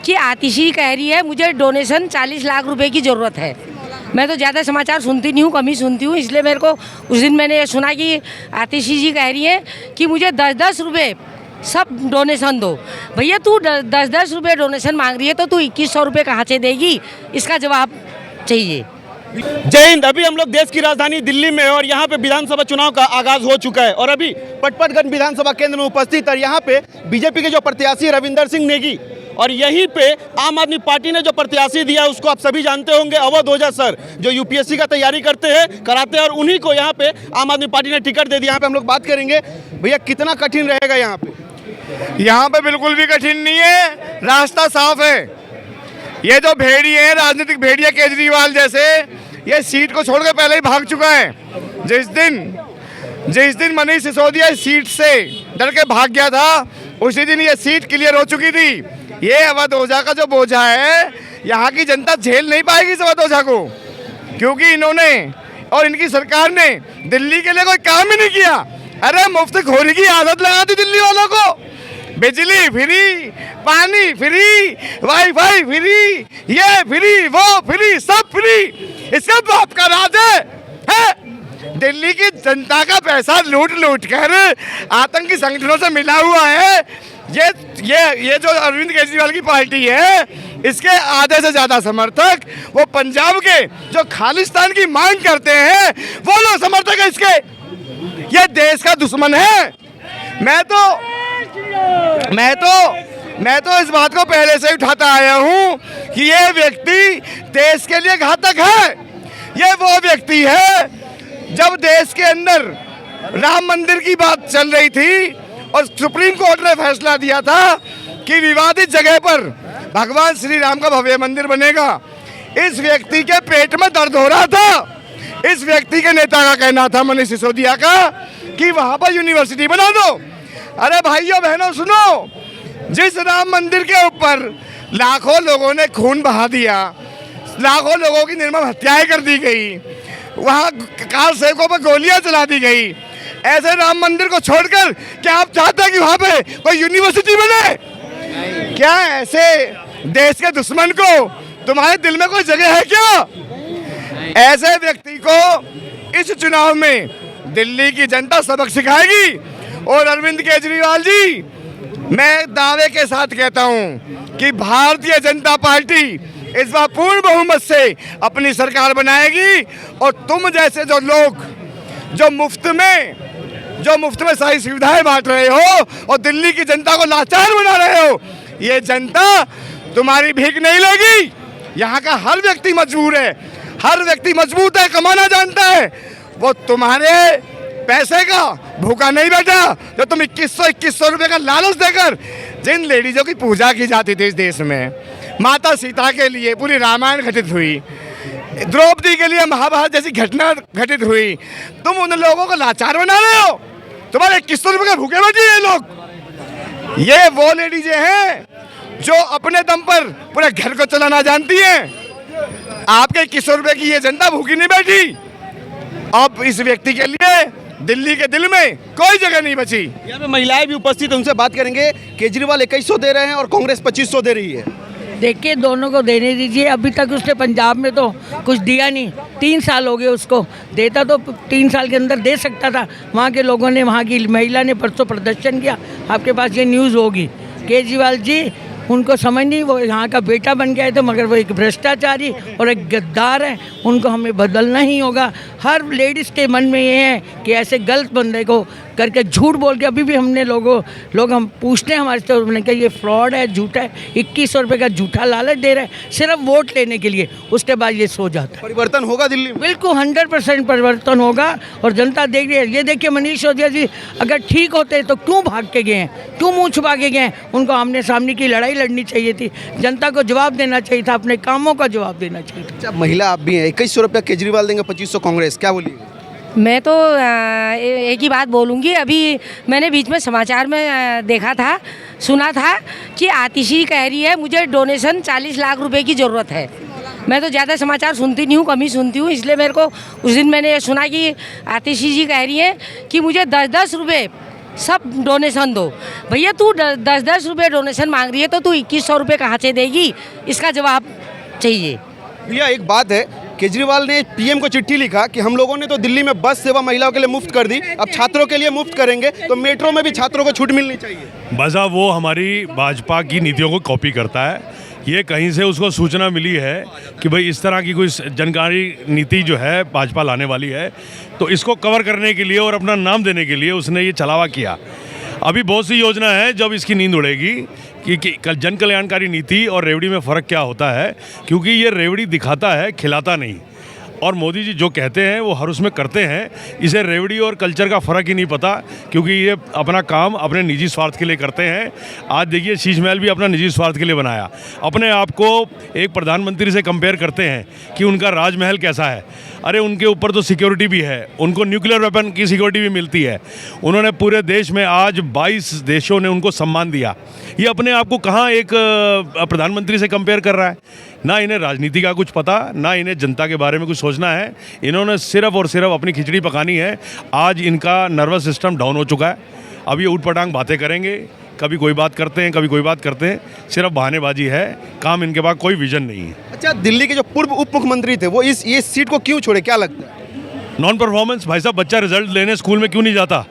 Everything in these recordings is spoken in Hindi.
कि आतिशी कह रही है मुझे डोनेशन 40 लाख रुपए की ज़रूरत है। मैं तो ज़्यादा समाचार सुनती नहीं हूँ, कम ही सुनती हूँ, इसलिए मेरे को उस दिन मैंने ये सुना कि आतिशी जी कह रही हैं कि मुझे 10-10 रुपये सब डोनेशन दो। भैया तू 10-10 रुपये डोनेशन मांग रही है तो तू 2100 रुपये कहाँ से देगी, इसका जवाब चाहिए। जय हिंद। अभी हम लोग देश की राजधानी दिल्ली में हैं और यहाँ पे विधानसभा चुनाव का आगाज हो चुका है और अभी पटपटगंज विधानसभा केंद्र में उपस्थित है। यहाँ पे बीजेपी के जो प्रत्याशी रविंदर सिंह नेगी और यहीं पे आम आदमी पार्टी ने जो प्रत्याशी दिया उसको आप सभी जानते होंगे, अवध ओझा सर, जो यूपीएससी का तैयारी कराते हैं और उन्हीं को यहाँ पे आम आदमी पार्टी ने टिकट दे दिया। यहाँ पे हम लोग बात करेंगे, भैया कितना कठिन रहेगा यहाँ पे? यहाँ पे बिल्कुल भी कठिन नहीं है, रास्ता साफ है। ये जो भेड़िए हैं, राजनीतिक भेड़िया केजरीवाल जैसे, ये सीट को छोड़कर पहले ही भाग चुका है। जिस दिन मनीष सिसोदिया सीट से डर के भाग गया था, उसी दिन ये सीट क्लियर हो चुकी थी। ये अवध ओझा का जो बोझा है, यहाँ की जनता झेल नहीं पाएगी इस अवध ओझा को, क्योंकि इन्होंने और इनकी सरकार ने दिल्ली के लिए कोई काम ही नहीं किया। अरे मुफ्त खोरी की आदत लगा दी दिल्ली वालों को, बिजली फ्री, पानी फ्री, वाईफाई फ्री, ये फ्री, वो फ्री, सब फ्री। इसका बाप का राज है? दिल्ली की जनता का पैसा लूट कर आतंकी संगठनों से मिला हुआ है। ये जो अरविंद केजरीवाल की पार्टी है, इसके आधे से ज्यादा समर्थक वो पंजाब के जो खालिस्तान की मांग करते हैं, वो लोग समर्थक है इसके। ये देश का दुश्मन है। मैं तो इस बात को पहले से उठाता आया हूं कि ये व्यक्ति देश के लिए घातक है। ये वो व्यक्ति है, जब देश के अंदर राम मंदिर की बात चल रही थी और सुप्रीम कोर्ट ने फैसला दिया था कि विवादित जगह पर भगवान श्री राम का भव्य मंदिर बनेगा, इस व्यक्ति के पेट में दर्द हो रहा था। इस व्यक्ति के नेता का कहना था, मनीष सिसोदिया का, कि वहां पर यूनिवर्सिटी बना दो। अरे भाइयों बहनों सुनो, जिस राम मंदिर के ऊपर लाखों लोगों ने खून बहा दिया, लाखों लोगों की निर्मम हत्याएं कर दी गई, वहाँ कार सेवकों पर गोलियां चला दी गई, ऐसे राम मंदिर को छोड़कर क्या आप चाहते हैं कि वहाँ पे कोई यूनिवर्सिटी बने? क्या ऐसे देश के दुश्मन को तुम्हारे दिल में कोई जगह है क्या? ऐसे व्यक्ति को इस चुनाव में दिल्ली की जनता सबक सिखाएगी। और अरविंद केजरीवाल जी, मैं दावे के साथ कहता हूं कि भारतीय जनता पार्टी इस बार पूर्ण बहुमत से अपनी सरकार बनाएगी और तुम जैसे जो लोग जो मुफ्त में सारी सुविधाएं बांट रहे हो और दिल्ली की जनता को लाचार बना रहे हो, ये जनता तुम्हारी भीख नहीं लेगी। यहाँ का हर व्यक्ति मजबूर है, हर व्यक्ति मजबूत है, कमाना जानता है। वो तुम्हारे पैसे का भूखा नहीं बैठा जो तुम 2100 रुपये का लालच देकर जिन लेडीजों की पूजा की जाती थी इस देश में, माता सीता के लिए पूरी रामायण घटित हुई, द्रौपदी के लिए महाभारत जैसी घटना घटित हुई, तुम उन लोगों को लाचार बना रहे हो। तुम्हारे 2100 रुपये के भूखे बैठे ये लोग। ये वो लेडीजें हैं जो अपने दम पर पूरे घर को चलाना जानती हैं। आपके 2100 रुपये की ये जनता भूखी नहीं बैठी। अब इस व्यक्ति के लिए दिल्ली के दिल में कोई जगह नहीं बची। यहाँ पे महिलाएं भी उपस्थित हैं, उनसे बात करेंगे। केजरीवाल 2100 दे रहे हैं और कांग्रेस 2500 दे रही है। देखिए दोनों को देने दीजिए। अभी तक उसने पंजाब में तो कुछ दिया नहीं, 3 साल हो गए उसको। देता तो 3 साल के अंदर दे सकता था। वहाँ के लोगों ने, वहाँ की महिला ने परसों प्रदर्शन किया, आपके पास ये न्यूज़ होगी। केजरीवाल जी उनको समझ नहीं, वो यहाँ का बेटा बन गया है, तो मगर वो एक भ्रष्टाचारी और एक गद्दार है। उनको हमें बदलना ही होगा। हर लेडीज़ के मन में ये है कि ऐसे गलत बंदे को करके झूठ बोल के, अभी भी हमने लोग हम पूछते हैं हमारे से, उन्होंने कहा ये फ्रॉड है, झूठा है। 2100 रुपये का झूठा लालच दे रहा है सिर्फ वोट लेने के लिए। उसके बाद ये सो जाता है। परिवर्तन होगा दिल्ली में? बिल्कुल 100% परिवर्तन होगा और जनता देख रही है। ये देखिए मनीष सिसोदिया जी अगर ठीक होते तो क्यों भाग के गए हैं, क्यों मुँह छुपा के गए हैं? उनको आमने सामने की लड़ाई लड़नी चाहिए थी, जनता को जवाब देना चाहिए था, अपने कामों का जवाब देना चाहिए था। अच्छा, महिला आप भी हैं, 2100 रुपया केजरीवाल देंगे, 2500 कांग्रेस, क्या बोलिए? मैं तो एक ही बात बोलूँगी। अभी मैंने बीच में समाचार में देखा था, सुना था कि आतिशी कह रही है मुझे डोनेशन 40 लाख रुपए की ज़रूरत है। मैं तो ज़्यादा समाचार सुनती नहीं हूँ, कम ही सुनती हूँ, इसलिए मेरे को उस दिन मैंने ये सुना कि आतिशी जी कह रही हैं कि मुझे 10-10 रुपये सब डोनेशन दो। भैया तू 10-10 रुपये डोनेशन मांग रही है तो तू 2100 रुपये कहाँ से देगी, इसका जवाब चाहिए। भैया एक बात है, केजरीवाल ने पीएम को चिट्ठी लिखा कि हम लोगों ने तो दिल्ली में बस सेवा महिलाओं के लिए मुफ्त कर दी, अब छात्रों के लिए मुफ्त करेंगे, तो मेट्रो में भी छात्रों को छूट मिलनी चाहिए। बस अब वो हमारी भाजपा की नीतियों को कॉपी करता है। ये कहीं से उसको सूचना मिली है कि भाई इस तरह की कोई जनकारी नीति जो है भाजपा लाने वाली है, तो इसको कवर करने के लिए और अपना नाम देने के लिए उसने ये छलावा किया। अभी बहुत सी योजना है जब इसकी नींद उड़ेगी कि जन कल्याणकारी नीति और रेवड़ी में फ़र्क क्या होता है, क्योंकि ये रेवड़ी दिखाता है, खिलाता नहीं। और मोदी जी जो कहते हैं वो हर उसमें करते हैं। इसे रेवड़ी और कल्चर का फ़र्क ही नहीं पता, क्योंकि ये अपना काम अपने निजी स्वार्थ के लिए करते हैं। आज देखिए शीश महल भी अपना निजी स्वार्थ के लिए बनाया। अपने आप को एक प्रधानमंत्री से कंपेयर करते हैं कि उनका राजमहल कैसा है। अरे उनके ऊपर तो सिक्योरिटी भी है, उनको न्यूक्लियर वेपन की सिक्योरिटी भी मिलती है। उन्होंने पूरे देश में आज 22 देशों ने उनको सम्मान दिया। ये अपने आप को कहाँ एक प्रधानमंत्री से कंपेयर कर रहा है। ना इन्हें राजनीति का कुछ पता, ना इन्हें जनता के बारे में कुछ सोचना है। इन्होंने सिर्फ और सिर्फ अपनी खिचड़ी पकानी है। आज इनका नर्वस सिस्टम डाउन हो चुका है। अब ये ऊट-पटांग बातें करेंगे, कभी कोई बात करते हैं, कभी कोई बात करते हैं। सिर्फ बहानेबाजी है, काम इनके पास कोई विजन नहीं है। अच्छा, दिल्ली के जो पूर्व उप मुख्यमंत्री थे वो ये सीट को क्यों छोड़े, क्या लगता है? Non performance. भाई साहब, बच्चा रिजल्ट लेने स्कूल में क्यों नहीं जाता?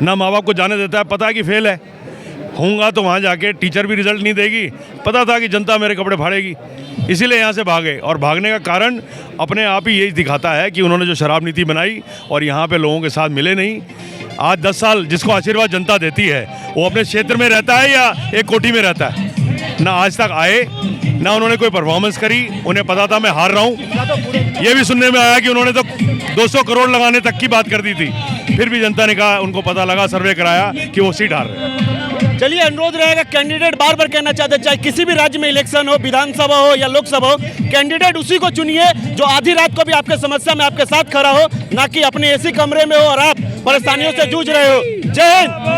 ना माँ बाप को जाने देता है, पता है कि फेल है। होऊंगा तो वहाँ जाके टीचर भी रिजल्ट नहीं देगी, पता था कि जनता मेरे कपड़े फाड़ेगी, इसीलिए यहाँ से भागे। और भागने का कारण अपने आप ही यही दिखाता है कि उन्होंने जो शराब नीति बनाई और यहाँ पे लोगों के साथ मिले नहीं। आज 10 साल जिसको आशीर्वाद जनता देती है वो अपने क्षेत्र में रहता है या एक कोठी में रहता है। ना आज तक आए, ना उन्होंने कोई परफॉर्मेंस करी। उन्हें पता था मैं हार रहा हूँ। ये भी सुनने में आया कि उन्होंने तो 200 करोड़ लगाने तक की बात कर दी थी, फिर भी जनता ने कहा, उनको पता लगा, सर्वे कराया कि वो सीट हार रहे हैं। चलिए, अनुरोध रहेगा, कैंडिडेट बार बार कहना चाहते हैं, चाहे किसी भी राज्य में इलेक्शन हो, विधानसभा हो या लोकसभा हो, कैंडिडेट उसी को चुनिए जो आधी रात को भी आपके समस्या में आपके साथ खड़ा हो, ना कि अपने एसी कमरे में हो और आप परेशानियों से जूझ रहे हो। जय हिंद।